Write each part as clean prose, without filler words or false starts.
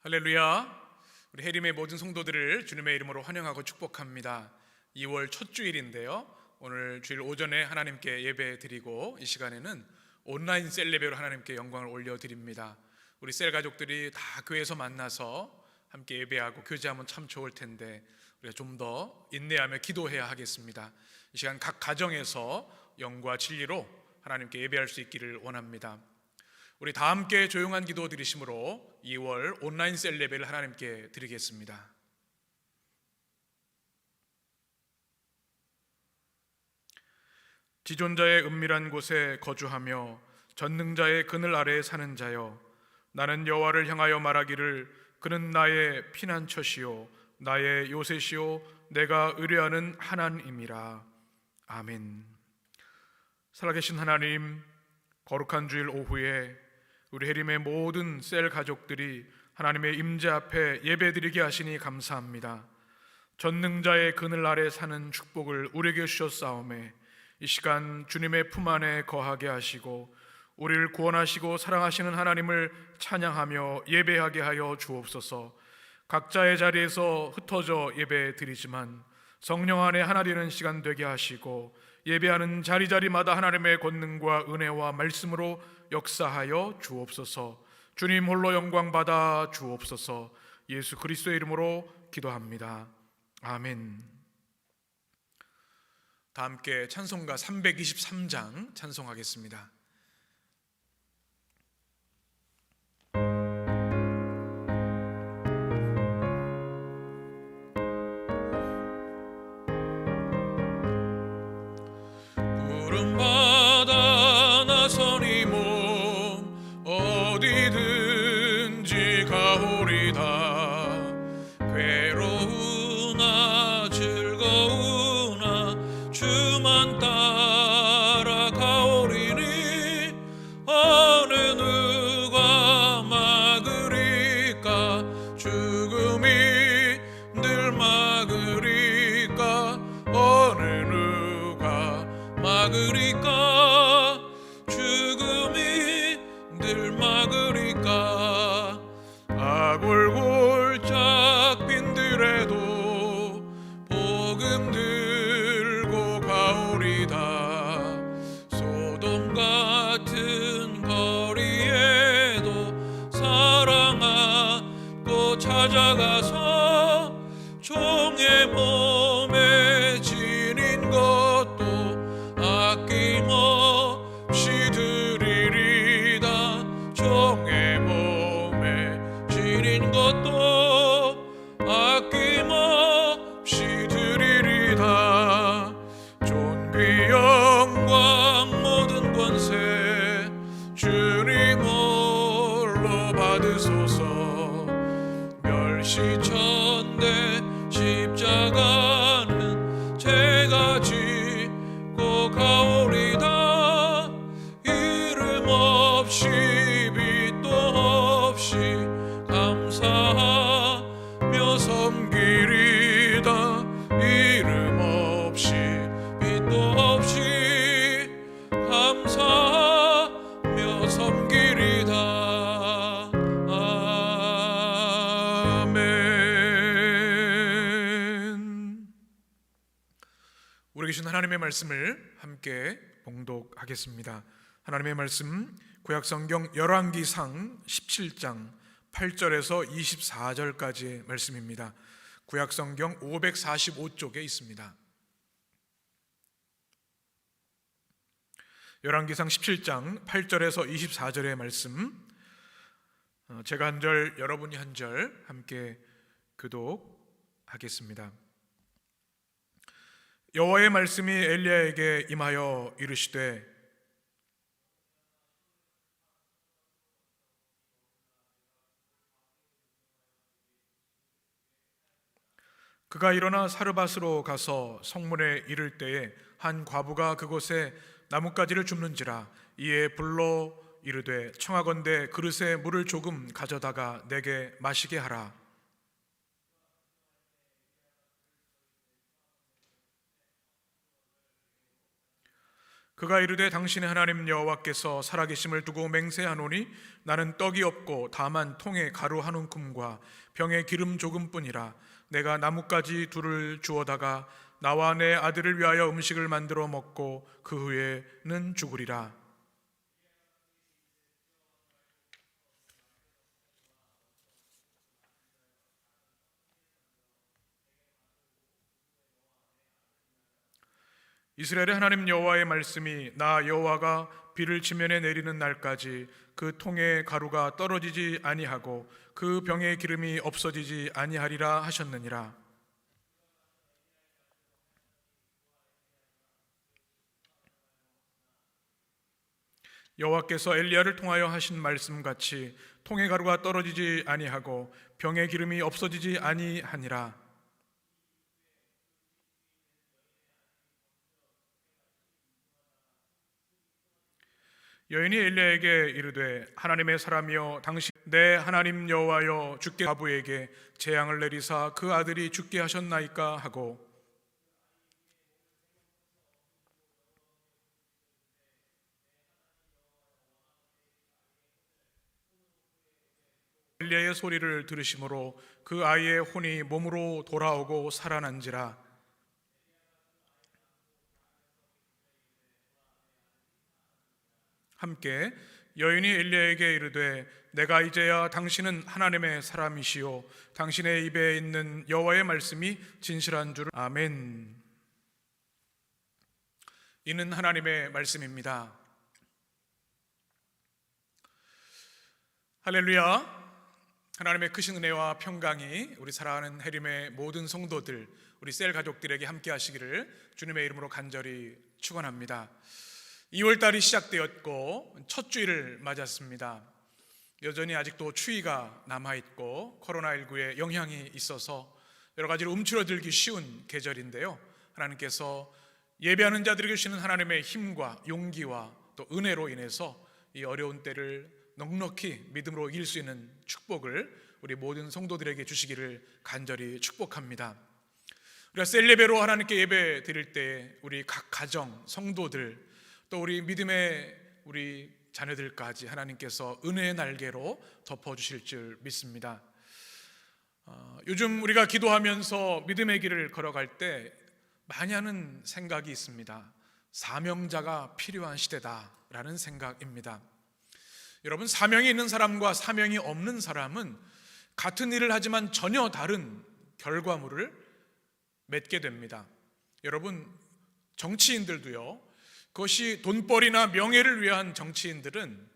할렐루야. 우리 해림의 모든 성도들을 주님의 이름으로 환영하고 축복합니다. 2월 첫 주일인데요, 오늘 주일 오전에 하나님께 예배 드리고 이 시간에는 온라인 셀 예배로 하나님께 영광을 올려드립니다. 우리 셀 가족들이 다 교회에서 만나서 함께 예배하고 교제하면 참 좋을 텐데 우리가 좀 더 인내하며 기도해야 하겠습니다. 이 시간 각 가정에서 영과 진리로 하나님께 예배할 수 있기를 원합니다. 우리 다 함께 조용한 기도 드리심으로 2월 온라인 셀 예배를 하나님께 드리겠습니다. 지존자의 은밀한 곳에 거주하며 전능자의 그늘 아래에 사는 자여, 나는 여호와를 향하여 말하기를 그는 나의 피난처시요 나의 요새시요 내가 의뢰하는 하나님이라. 아멘. 살아계신 하나님, 거룩한 주일 오후에 우리 해림의 모든 셀 가족들이 하나님의 임재 앞에 예배드리게 하시니 감사합니다. 전능자의 그늘 아래 사는 축복을 우리에게 주셨사오매 이 시간 주님의 품 안에 거하게 하시고 우리를 구원하시고 사랑하시는 하나님을 찬양하며 예배하게 하여 주옵소서. 각자의 자리에서 흩어져 예배드리지만 성령 안에 하나 되는 시간 되게 하시고 예배하는 자리자리마다 하나님의 권능과 은혜와 말씀으로 역사하여 주옵소서. 주님 홀로 영광 받아 주옵소서. 예수 그리스도의 이름으로 기도합니다. 아멘. 다 함께 찬송가 323장 찬송하겠습니다. 바다 나서니 몸 어디든지 가오리다. 괴로우나 즐거우나 주만 따라 가오리니 어느 누가 막으리까. 죽음이 늘 막으리까. 어느 누가 막으리까. 죽음이 늘 막으리까. 아골골짝 빈들에도 복음 들고 가오리다. 소돔 같은 거리에도 사랑하고 찾아가서 종의 몸에 지닌 것도 아낌없이 드리리다. 종의 몸에 지닌 것도 아낌없이 드리리다. 존귀 영광 모든 권세 주님 홀로 받으소서. 멸시천대 십자가는 제가 지고 가오리다. 이름 없이 빛도 없이 감사하며 섬기리다. 이름 없이 빛도 없이 감사하며 섬기리다. 아멘. 우리 계신 하나님의 말씀을 함께 봉독하겠습니다. 하나님의 말씀 구약성경 열왕기상 17장 8절에서 24절까지의 말씀입니다. 구약성경 545쪽에 있습니다. 열왕기상 17장 8절에서 24절의 말씀, 제가 한 절 여러분이 한 절 함께 교독하겠습니다. 여호와의 말씀이 엘리야에게 임하여 이르시되 그가 일어나 사르밧으로 가서 성문에 이를 때에 한 과부가 그곳에 나뭇가지를 줍는지라. 이에 불러 이르되 청하건대 그릇에 물을 조금 가져다가 내게 마시게 하라. 그가 이르되 당신의 하나님 여호와께서 살아계심을 두고 맹세하노니 나는 떡이 없고 다만 통에 가루 한 움큼과 병에 기름 조금뿐이라. 내가 나뭇가지 둘을 주어다가 나와 내 아들을 위하여 음식을 만들어 먹고 그 후에는 죽으리라. 이스라엘의 하나님 여호와의 말씀이 나 여호와가 비를 지면에 내리는 날까지 그 통에 가루가 떨어지지 아니하고 그 병에 기름이 없어지지 아니하리라 하셨느니라. 여호와께서 엘리야를 통하여 하신 말씀같이 통에 가루가 떨어지지 아니하고 병에 기름이 없어지지 아니하니라. 여인이 엘리야에게 이르되 하나님의 사람이여 당신 내 하나님 여호와여 주께 과부에게 재앙을 내리사 그 아들이 죽게 하셨나이까 하고 엘리야의 소리를 들으심으로 그 아이의 혼이 몸으로 돌아오고 살아난지라. 함께 여인이 엘리야에게 이르되 내가 이제야 당신은 하나님의 사람이시요 당신의 입에 있는 여호와의 말씀이 진실한 줄 아멘. 이는 하나님의 말씀입니다. 할렐루야. 하나님의 크신 은혜와 평강이 우리 사랑하는 해림의 모든 성도들, 우리 셀 가족들에게 함께 하시기를 주님의 이름으로 간절히 축원합니다. 2월달이 시작되었고 첫 주일을 맞았습니다. 여전히 아직도 추위가 남아있고 코로나19의 영향이 있어서 여러 가지로 움츠러들기 쉬운 계절인데요, 하나님께서 예배하는 자들에게 주시는 하나님의 힘과 용기와 또 은혜로 인해서 이 어려운 때를 넉넉히 믿음으로 이길 수 있는 축복을 우리 모든 성도들에게 주시기를 간절히 축복합니다. 우리가 셀 예배로 하나님께 예배 드릴 때 우리 각 가정, 성도들, 또 우리 믿음의 우리 자녀들까지 하나님께서 은혜의 날개로 덮어주실 줄 믿습니다. 요즘 우리가 기도하면서 믿음의 길을 걸어갈 때 많이 하는 생각이 있습니다. 사명자가 필요한 시대다라는 생각입니다. 여러분, 사명이 있는 사람과 사명이 없는 사람은 같은 일을 하지만 전혀 다른 결과물을 맺게 됩니다. 여러분, 정치인들도요, 그것이 돈벌이나 명예를 위한 정치인들은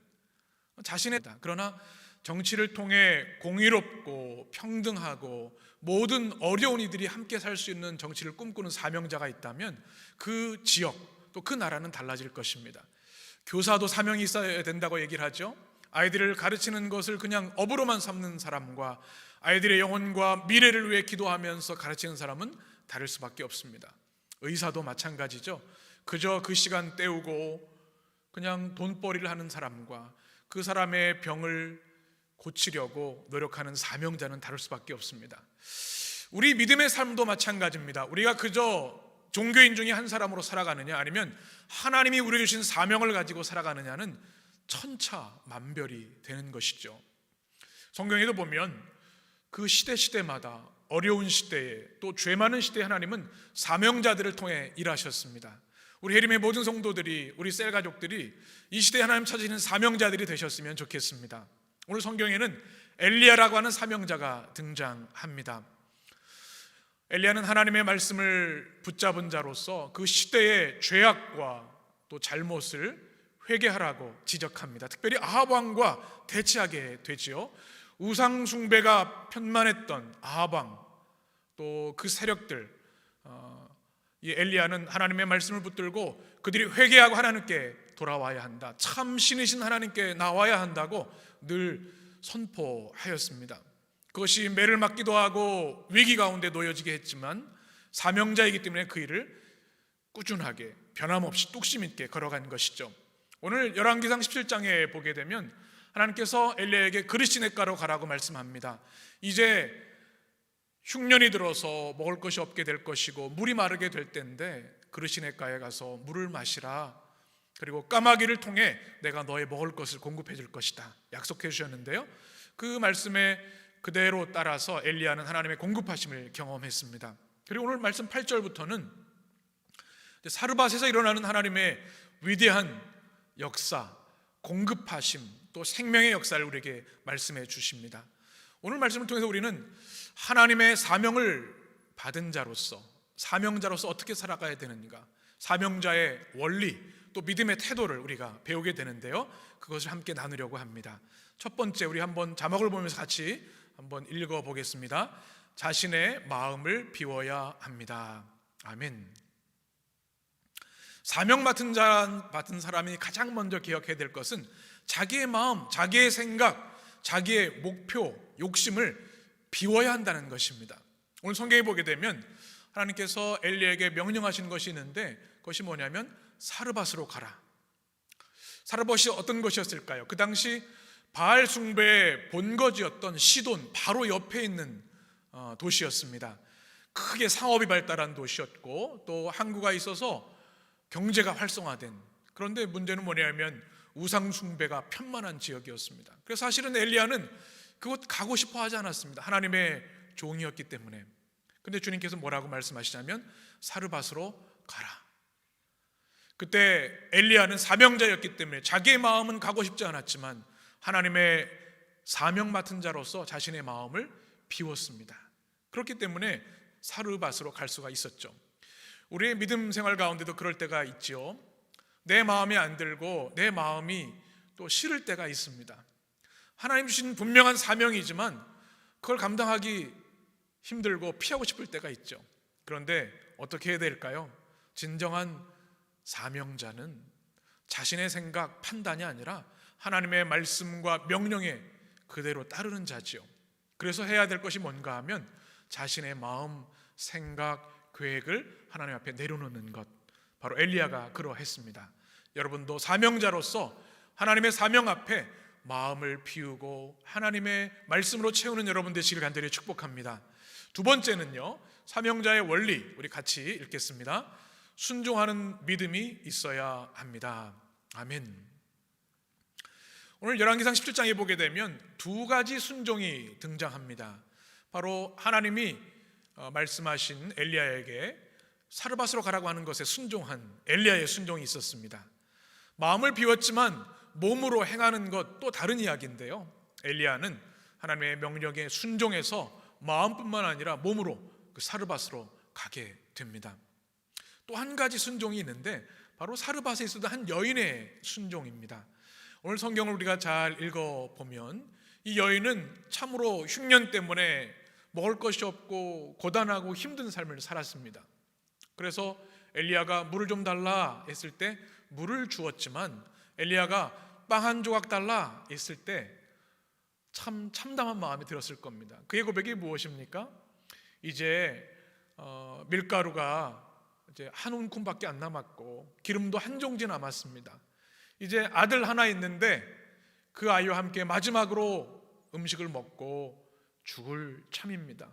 자신의, 그러나 정치를 통해 공의롭고 평등하고 모든 어려운 이들이 함께 살 수 있는 정치를 꿈꾸는 사명자가 있다면 그 지역, 또 그 나라는 달라질 것입니다. 교사도 사명이 있어야 된다고 얘기를 하죠. 아이들을 가르치는 것을 그냥 업으로만 삼는 사람과 아이들의 영혼과 미래를 위해 기도하면서 가르치는 사람은 다를 수밖에 없습니다. 의사도 마찬가지죠. 그저 그 시간 때우고 그냥 돈벌이를 하는 사람과 그 사람의 병을 고치려고 노력하는 사명자는 다를 수밖에 없습니다. 우리 믿음의 삶도 마찬가지입니다. 우리가 그저 종교인 중에 한 사람으로 살아가느냐, 아니면 하나님이 우리에게 주신 사명을 가지고 살아가느냐는 천차만별이 되는 것이죠. 성경에도 보면 그 시대마다 어려운 시대에, 또 죄 많은 시대에 하나님은 사명자들을 통해 일하셨습니다. 우리 해림의 모든 성도들이, 우리 셀 가족들이 이 시대에 하나님 찾으시는 사명자들이 되셨으면 좋겠습니다. 오늘 성경에는 엘리야라고 하는 사명자가 등장합니다. 엘리야는 하나님의 말씀을 붙잡은 자로서 그 시대의 죄악과 또 잘못을 회개하라고 지적합니다. 특별히 아합 왕과 대치하게 되지요. 우상 숭배가 편만했던 아합 왕, 또 그 세력들, 이 엘리야는 하나님의 말씀을 붙들고 그들이 회개하고 하나님께 돌아와야 한다, 참 신이신 하나님께 나와야 한다고 늘 선포하였습니다. 그것이 매를 맞기도 하고 위기 가운데 놓여지게 했지만 사명자이기 때문에 그 일을 꾸준하게 변함없이 뚝심 있게 걸어간 것이죠. 오늘 열왕기상 17장에 보게 되면 하나님께서 엘리야에게 그릇시냇가로 가라고 말씀합니다. 이제 흉년이 들어서 먹을 것이 없게 될 것이고 물이 마르게 될 때인데 그릇시냇가에 가서 물을 마시라. 그리고 까마귀를 통해 내가 너의 먹을 것을 공급해 줄 것이다 약속해 주셨는데요, 그 말씀에 그대로 따라서 엘리야는 하나님의 공급하심을 경험했습니다. 그리고 오늘 말씀 8절부터는 사르밧에서 일어나는 하나님의 위대한 역사, 공급하심, 또 생명의 역사를 우리에게 말씀해 주십니다. 오늘 말씀을 통해서 우리는 하나님의 사명을 받은 자로서, 사명자로서 어떻게 살아가야 되는가, 사명자의 원리, 또 믿음의 태도를 우리가 배우게 되는데요, 그것을 함께 나누려고 합니다. 첫 번째, 우리 한번 자막을 보면서 같이 한번 읽어보겠습니다. 자신의 마음을 비워야 합니다. 아멘. 사명 맡은 사람이 가장 먼저 기억해야 될 것은 자기의 마음, 자기의 생각, 자기의 목표, 욕심을 비워야 한다는 것입니다. 오늘 성경에 보게 되면 하나님께서 엘리야에게 명령하신 것이 있는데, 그것이 뭐냐면 사르밧으로 가라. 사르밧이 어떤 것이었을까요? 그 당시 바알 숭배의 본거지였던 시돈 바로 옆에 있는 도시였습니다. 크게 상업이 발달한 도시였고, 또 항구가 있어서 경제가 활성화된, 그런데 문제는 뭐냐면 우상 숭배가 편만한 지역이었습니다. 그래서 사실은 엘리야는 그곳 가고 싶어 하지 않았습니다. 하나님의 종이었기 때문에. 근데 주님께서 뭐라고 말씀하시냐면 사르밧으로 가라. 그때 엘리야는 사명자였기 때문에 자기의 마음은 가고 싶지 않았지만 하나님의 사명 맡은 자로서 자신의 마음을 비웠습니다. 그렇기 때문에 사르밧으로 갈 수가 있었죠. 우리의 믿음 생활 가운데도 그럴 때가 있지요. 내 마음에 안 들고 내 마음이 또 싫을 때가 있습니다. 하나님 주신 분명한 사명이지만 그걸 감당하기 힘들고 피하고 싶을 때가 있죠. 그런데 어떻게 해야 될까요? 진정한 사명자는 자신의 생각, 판단이 아니라 하나님의 말씀과 명령에 그대로 따르는 자지요. 그래서 해야 될 것이 뭔가 하면 자신의 마음, 생각, 계획을 하나님 앞에 내려놓는 것, 바로 엘리야가 그러했습니다. 여러분도 사명자로서 하나님의 사명 앞에 마음을 비우고 하나님의 말씀으로 채우는 여러분 되시길 간절히 축복합니다. 두 번째는요, 사명자의 원리, 우리 같이 읽겠습니다. 순종하는 믿음이 있어야 합니다. 아멘. 오늘 열왕기상 17장에 보게 되면 두 가지 순종이 등장합니다. 바로 하나님이 말씀하신 엘리야에게 사르밧으로 가라고 하는 것에 순종한 엘리야의 순종이 있었습니다. 마음을 비웠지만 몸으로 행하는 것 또 다른 이야기인데요, 엘리야는 하나님의 명령에 순종해서 마음뿐만 아니라 몸으로 그 사르밧으로 가게 됩니다. 또 한 가지 순종이 있는데 바로 사르밧에 있었던 한 여인의 순종입니다. 오늘 성경을 우리가 잘 읽어보면 이 여인은 참으로 흉년 때문에 먹을 것이 없고 고단하고 힘든 삶을 살았습니다. 그래서 엘리야가 물을 좀 달라 했을 때 물을 주었지만 엘리야가 빵 한 조각 달라 했을 때 참 참담한 마음이 들었을 겁니다. 그의 고백이 무엇입니까? 이제 밀가루가 이제 한 움큼밖에 안 남았고 기름도 한 종지 남았습니다. 이제 아들 하나 있는데 그 아이와 함께 마지막으로 음식을 먹고 죽을 참입니다.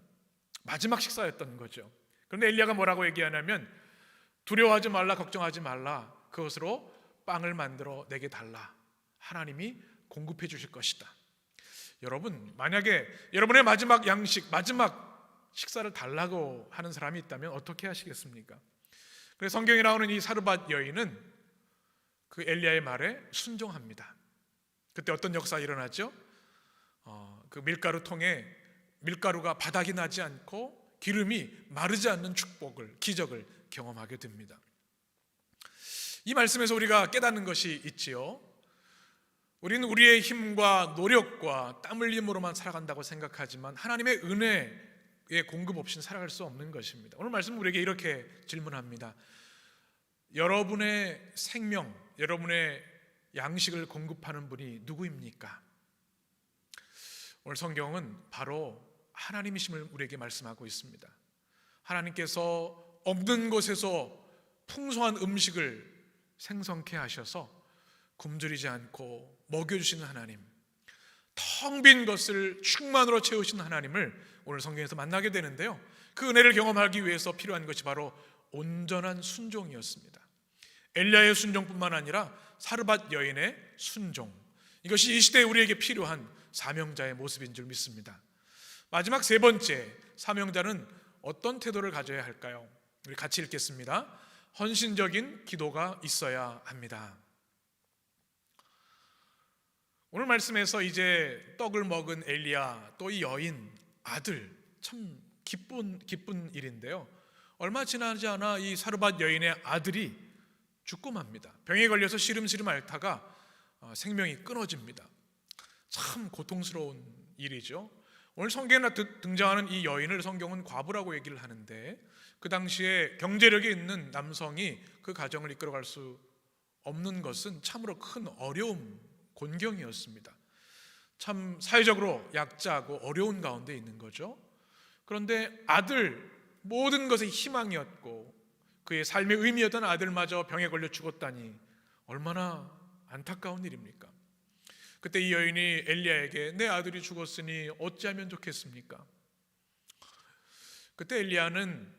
마지막 식사였던 거죠. 그런데 엘리야가 뭐라고 얘기하냐면 두려워하지 말라, 걱정하지 말라, 그것으로 빵을 만들어 내게 달라. 하나님이 공급해 주실 것이다. 여러분, 만약에 여러분의 마지막 양식, 마지막 식사를 달라고 하는 사람이 있다면 어떻게 하시겠습니까? 그래서 성경에 나오는 이 사르밧 여인은 그 엘리야의 말에 순종합니다. 그때 어떤 역사가 일어났죠? 그 밀가루 통에 밀가루가 바닥이 나지 않고 기름이 마르지 않는 축복을, 기적을 경험하게 됩니다. 이 말씀에서 우리가 깨닫는 것이 있지요. 우리는 우리의 힘과 노력과 땀 흘림으로만 살아간다고 생각하지만 하나님의 은혜의 공급 없이는 살아갈 수 없는 것입니다. 오늘 말씀은 우리에게 이렇게 질문합니다. 여러분의 생명, 여러분의 양식을 공급하는 분이 누구입니까? 오늘 성경은 바로 하나님이심을 우리에게 말씀하고 있습니다. 하나님께서 없는 곳에서 풍성한 음식을 생성케 하셔서 굶주리지 않고 먹여주시는 하나님, 텅 빈 것을 충만으로 채우시는 하나님을 오늘 성경에서 만나게 되는데요, 그 은혜를 경험하기 위해서 필요한 것이 바로 온전한 순종이었습니다. 엘리야의 순종뿐만 아니라 사르밧 여인의 순종, 이것이 이 시대에 우리에게 필요한 사명자의 모습인 줄 믿습니다. 마지막 세 번째, 사명자는 어떤 태도를 가져야 할까요? 우리 같이 읽겠습니다. 헌신적인 기도가 있어야 합니다. 오늘 말씀에서 이제 떡을 먹은 엘리야, 또 이 여인 아들, 참 기쁜 일인데요. 얼마 지나지 않아 이 사르밧 여인의 아들이 죽고 맙니다. 병에 걸려서 시름시름 앓다가 생명이 끊어집니다. 참 고통스러운 일이죠. 오늘 성경에 등장하는 이 여인을 성경은 과부라고 얘기를 하는데, 그 당시에 경제력이 있는 남성이 그 가정을 이끌어갈 수 없는 것은 참으로 큰 어려움, 곤경이었습니다. 참 사회적으로 약자하고 어려운 가운데 있는 거죠. 그런데 아들, 모든 것의 희망이었고 그의 삶의 의미였던 아들마저 병에 걸려 죽었다니 얼마나 안타까운 일입니까? 그때 이 여인이 엘리야에게 내 아들이 죽었으니 어찌하면 좋겠습니까? 그때 엘리야는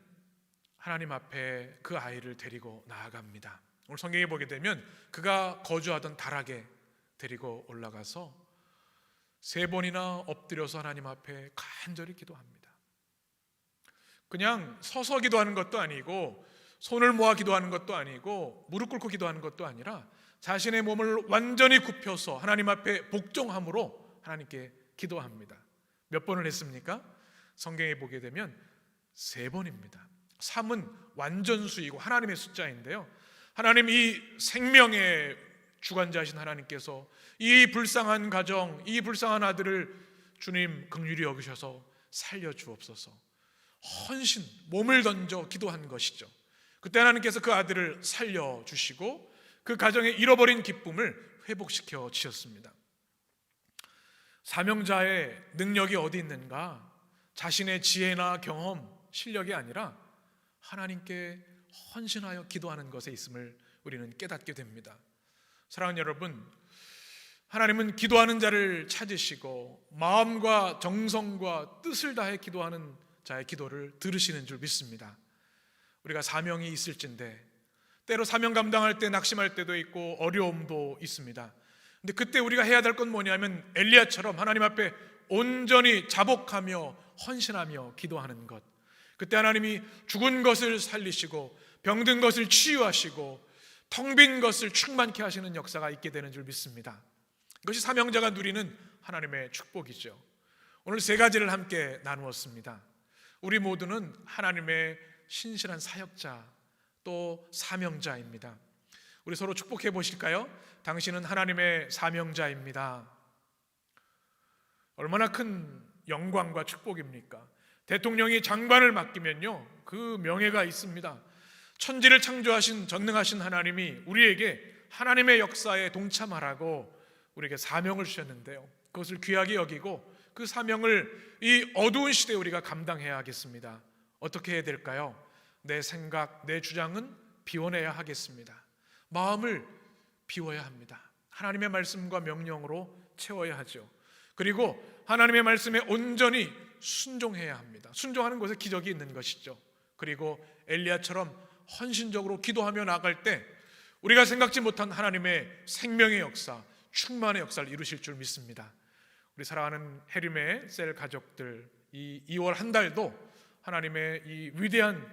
하나님 앞에 그 아이를 데리고 나아갑니다. 오늘 성경에 보게 되면 그가 거주하던 다락에 데리고 올라가서 3번이나 엎드려서 하나님 앞에 간절히 기도합니다. 그냥 서서 기도하는 것도 아니고 손을 모아 기도하는 것도 아니고 무릎 꿇고 기도하는 것도 아니라 자신의 몸을 완전히 굽혀서 하나님 앞에 복종함으로 하나님께 기도합니다. 몇 번을 했습니까? 성경에 보게 되면 3번입니다. 3은 완전수이고 하나님의 숫자인데요, 하나님 이 생명의 주관자이신 하나님께서 이 불쌍한 가정, 이 불쌍한 아들을 주님 긍휼히 여기셔서 살려주옵소서, 헌신, 몸을 던져 기도한 것이죠. 그때 하나님께서 그 아들을 살려주시고 그 가정의 잃어버린 기쁨을 회복시켜 주셨습니다. 사명자의 능력이 어디 있는가? 자신의 지혜나 경험, 실력이 아니라 하나님께 헌신하여 기도하는 것에 있음을 우리는 깨닫게 됩니다. 사랑하는 여러분, 하나님은 기도하는 자를 찾으시고 마음과 정성과 뜻을 다해 기도하는 자의 기도를 들으시는 줄 믿습니다. 우리가 사명이 있을진데 때로 사명 감당할 때 낙심할 때도 있고 어려움도 있습니다. 근데 그때 우리가 해야 될 건 뭐냐면 엘리야처럼 하나님 앞에 온전히 자복하며 헌신하며 기도하는 것. 그때 하나님이 죽은 것을 살리시고 병든 것을 치유하시고 텅 빈 것을 충만케 하시는 역사가 있게 되는 줄 믿습니다. 이것이 사명자가 누리는 하나님의 축복이죠. 오늘 3가지를 함께 나누었습니다. 우리 모두는 하나님의 신실한 사역자, 또 사명자입니다. 우리 서로 축복해 보실까요? 당신은 하나님의 사명자입니다. 얼마나 큰 영광과 축복입니까? 대통령이 장관을 맡기면요, 그 명예가 있습니다. 천지를 창조하신 전능하신 하나님이 우리에게 하나님의 역사에 동참하라고 우리에게 사명을 주셨는데요, 그것을 귀하게 여기고 그 사명을 이 어두운 시대에 우리가 감당해야 하겠습니다. 어떻게 해야 될까요? 내 생각, 내 주장은 비워내야 하겠습니다. 마음을 비워야 합니다. 하나님의 말씀과 명령으로 채워야 하죠. 그리고 하나님의 말씀에 온전히 순종해야 합니다. 순종하는 것에 기적이 있는 것이죠. 그리고 엘리야처럼 헌신적으로 기도하며 나아갈 때 우리가 생각지 못한 하나님의 생명의 역사, 충만의 역사를 이루실 줄 믿습니다. 우리 사랑하는 해림의 셀 가족들, 이 2월 한 달도 하나님의 이 위대한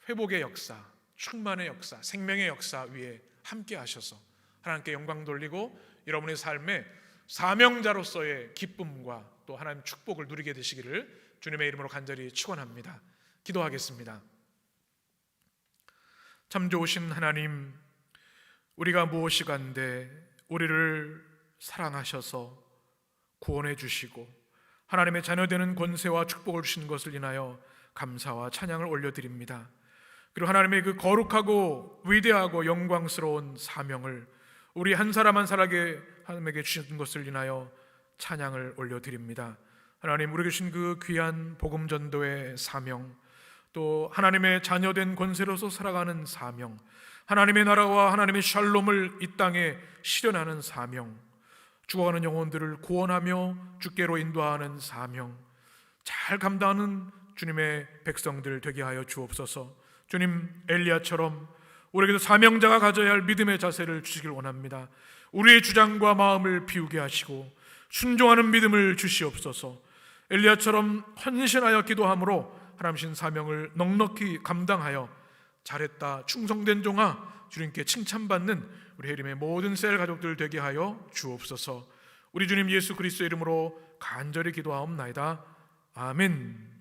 회복의 역사, 충만의 역사, 생명의 역사 위에 함께 하셔서 하나님께 영광 돌리고 여러분의 삶에 사명자로서의 기쁨과 또 하나님 축복을 누리게 되시기를 주님의 이름으로 간절히 축원합니다. 기도하겠습니다. 참 좋으신 하나님, 우리가 무엇이간데 우리를 사랑하셔서 구원해 주시고 하나님의 자녀되는 권세와 축복을 주신 것을 인하여 감사와 찬양을 올려드립니다. 그리고 하나님의 그 거룩하고 위대하고 영광스러운 사명을 우리 한 사람 한 사람에게 하나님에게 주신 것을 인하여 찬양을 올려드립니다. 하나님, 우리에게 주신 그 귀한 복음 전도의 사명, 또 하나님의 자녀된 권세로서 살아가는 사명, 하나님의 나라와 하나님의 샬롬을 이 땅에 실현하는 사명, 죽어가는 영혼들을 구원하며 주께로 인도하는 사명, 잘 감당하는 주님의 백성들 되게 하여 주옵소서. 주님, 엘리야처럼 우리에게도 사명자가 가져야 할 믿음의 자세를 주시길 원합니다. 우리의 주장과 마음을 비우게 하시고 순종하는 믿음을 주시옵소서. 엘리야처럼 헌신하여 기도함으로 하나님 사명을 넉넉히 감당하여 잘했다, 충성된 종아, 주님께 칭찬받는 우리 해림의 모든 셀 가족들 되게 하여 주옵소서. 우리 주님 예수 그리스도의 이름으로 간절히 기도하옵나이다. 아멘.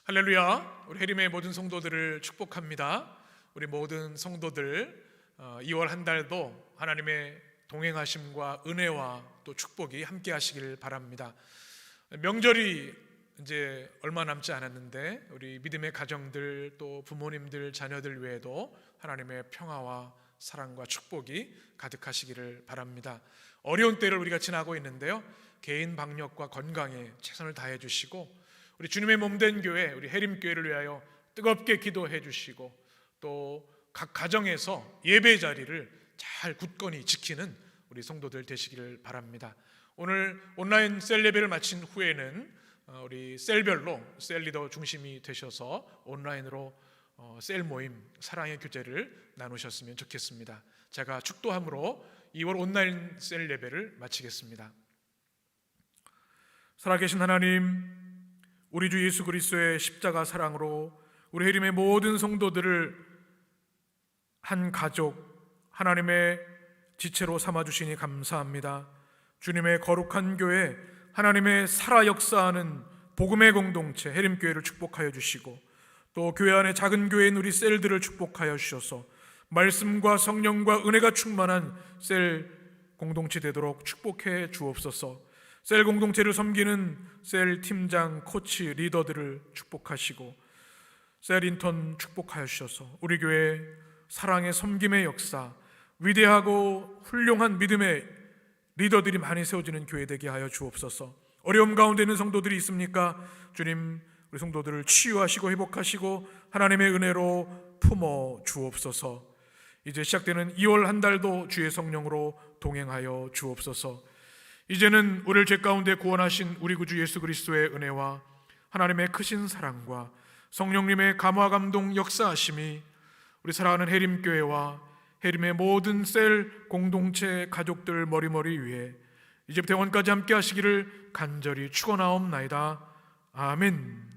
할렐루야. 우리 해림의 모든 성도들을 축복합니다. 우리 모든 성도들 2월 한 달도 하나님의 동행하심과 은혜와 또 축복이 함께 하시길 바랍니다. 명절이 이제 얼마 남지 않았는데 우리 믿음의 가정들, 또 부모님들, 자녀들 외에도 하나님의 평화와 사랑과 축복이 가득하시기를 바랍니다. 어려운 때를 우리가 지나고 있는데요, 개인 방역과 건강에 최선을 다해 주시고 우리 주님의 몸된 교회, 우리 해림교회를 위하여 뜨겁게 기도해 주시고 또 각 가정에서 예배 자리를 잘 굳건히 지키는 우리 성도들 되시기를 바랍니다. 오늘 온라인 셀 예배를 마친 후에는 우리 셀별로 셀 리더 중심이 되셔서 온라인으로 셀 모임 사랑의 교제를 나누셨으면 좋겠습니다. 제가 축도함으로 2월 온라인 셀 예배를 마치겠습니다. 살아계신 하나님, 우리 주 예수 그리스도의 십자가 사랑으로 우리 해림의 모든 성도들을 한 가족, 하나님의 지체로 삼아주시니 감사합니다. 주님의 거룩한 교회, 하나님의 살아 역사하는 복음의 공동체 해림교회를 축복하여 주시고 또 교회 안에 작은 교회인 우리 셀들을 축복하여 주셔서 말씀과 성령과 은혜가 충만한 셀 공동체 되도록 축복해 주옵소서. 셀 공동체를 섬기는 셀 팀장, 코치, 리더들을 축복하시고 셀 인턴 축복하여 주셔서 우리 교회 사랑의 섬김의 역사, 위대하고 훌륭한 믿음의 리더들이 많이 세워지는 교회 되게 하여 주옵소서. 어려움 가운데 있는 성도들이 있습니까? 주님, 우리 성도들을 치유하시고 회복하시고 하나님의 은혜로 품어 주옵소서. 이제 시작되는 2월 한 달도 주의 성령으로 동행하여 주옵소서. 이제는 우리를 죄 가운데 구원하신 우리 구주 예수 그리스도의 은혜와 하나님의 크신 사랑과 성령님의 감화 감동 역사하심이 우리 사랑하는 해림교회와 해림의 모든 셀 공동체 가족들 머리머리 위에 이제부터 영원까지 함께 하시기를 간절히 축원하옵나이다. 아멘.